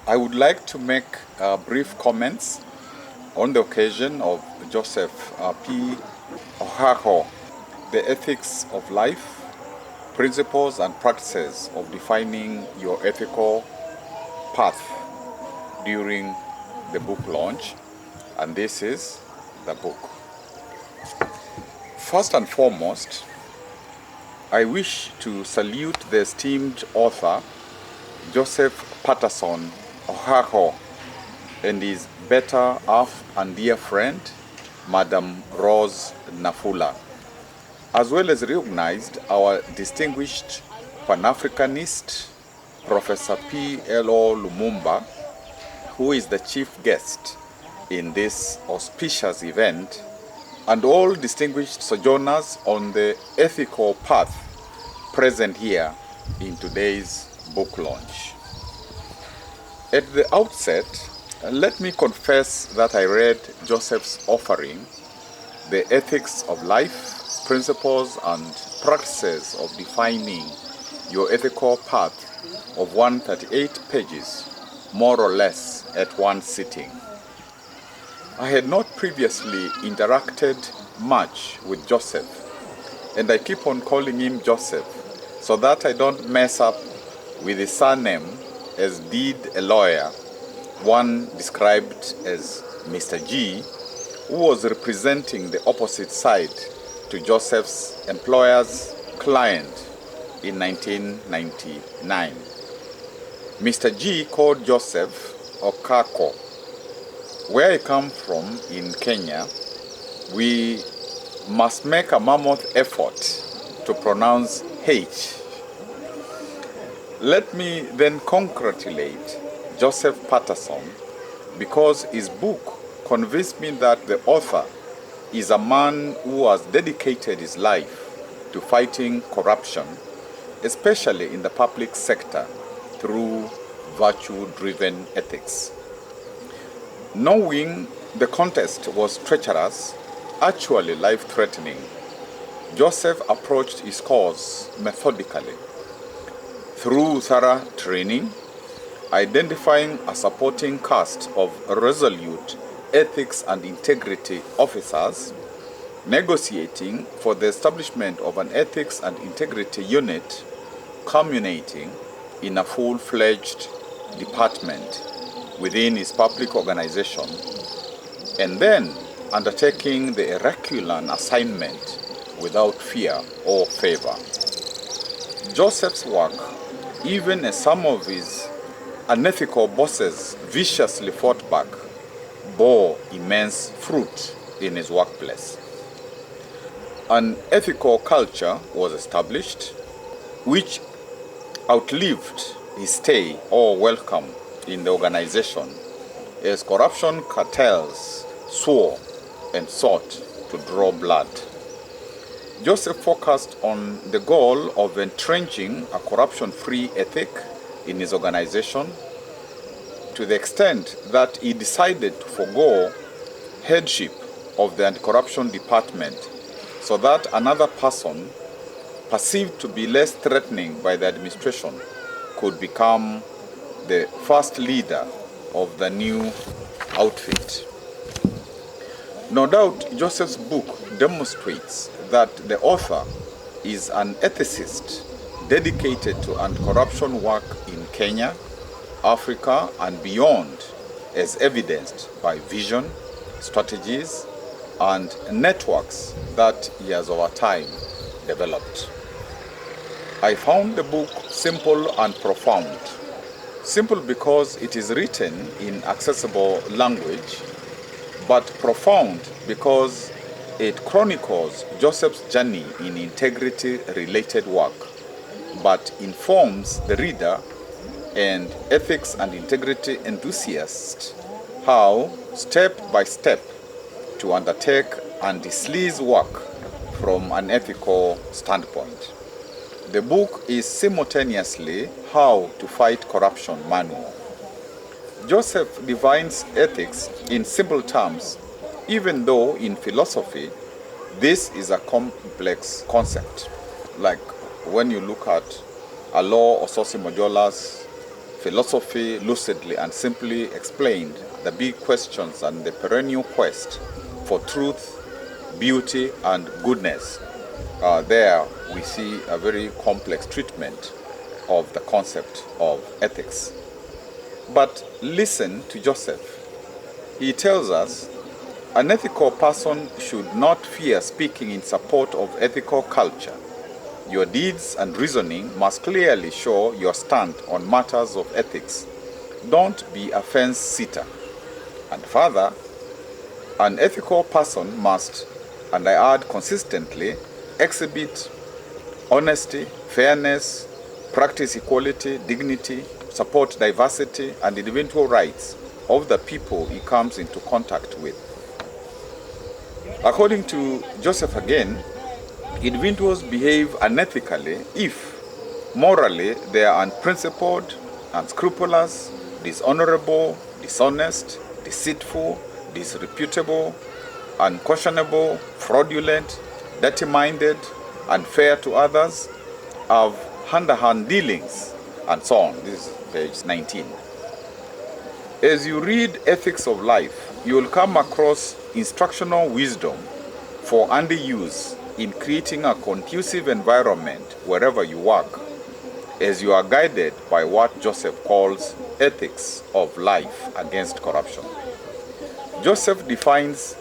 I would like to make brief comments on the occasion of Joseph P. Ohaho, the ethics of life, principles and practices of defining your ethical path during the book launch, and this is the book. First and foremost, I wish to salute the esteemed author Joseph Patterson Ohaho and his better half and dear friend Madam Rose Nafula, as well as recognized our distinguished Pan-Africanist Professor P.L.O. Lumumba, who is the chief guest in this auspicious event, and all distinguished sojourners on the ethical path present here in today's book launch. At the outset, let me confess that I read Joseph's offering, The Ethics of Life, Principles and Practices of Defining Your Ethical Path, of 138 pages, more or less at one sitting. I had not previously interacted much with Joseph, and I keep on calling him Joseph so that I don't mess up with his surname, as did a lawyer, one described as Mr. G, who was representing the opposite side to Joseph's employer's client in 1999. Mr. G called Joseph Okako. Where I come from in Kenya, we must make a mammoth effort to pronounce H. Let me then congratulate Joseph Patterson because his book convinced me that the author is a man who has dedicated his life to fighting corruption, especially in the public sector, through virtue-driven ethics. Knowing the contest was treacherous, actually life-threatening, Joseph approached his cause methodically. Through thorough training, identifying a supporting cast of resolute ethics and integrity officers, negotiating for the establishment of an ethics and integrity unit, culminating in a full-fledged department within his public organization, and then undertaking the Herculean assignment without fear or favor. Joseph's work, even as some of his unethical bosses viciously fought back, bore immense fruit in his workplace. An ethical culture was established, which outlived his stay or welcome in the organization, as corruption cartels swore and sought to draw blood. Joseph focused on the goal of entrenching a corruption-free ethic in his organization, to the extent that he decided to forego headship of the anti-corruption department so that another person perceived to be less threatening by the administration could become the first leader of the new outfit. No doubt, Joseph's book demonstrates that the author is an ethicist dedicated to anti-corruption work in Kenya, Africa, and beyond, as evidenced by vision, strategies, and networks that he has over time developed. I found the book simple and profound. Simple because it is written in accessible language, but profound because it chronicles Joseph's journey in integrity-related work, but informs the reader and ethics and integrity enthusiasts how, step by step, to undertake anti-sleaze work from an ethical standpoint. The book is simultaneously How to Fight Corruption manual. Joseph defines ethics in simple terms, even though in philosophy, this is a complex concept. Like when you look at a law or Sosimojola's philosophy lucidly and simply explained the big questions and the perennial quest for truth, beauty, and goodness. There we see a very complex treatment of the concept of ethics. But listen to Joseph. He tells us an ethical person should not fear speaking in support of ethical culture. Your deeds and reasoning must clearly show your stand on matters of ethics. Don't be a fence sitter. And further, an ethical person must, and I add consistently, exhibit honesty, fairness, practice equality, dignity, support diversity and individual rights of the people he comes into contact with. According to Joseph again, individuals behave unethically if morally they are unprincipled, unscrupulous, dishonorable, dishonest, deceitful, disreputable, unconscionable, fraudulent, dirty-minded, unfair to others, have hand-to-hand dealings, and so on. This is page 19. As you read Ethics of Life, you will come across instructional wisdom for underuse in creating a conducive environment wherever you work, as you are guided by what Joseph calls ethics of life against corruption. Joseph defines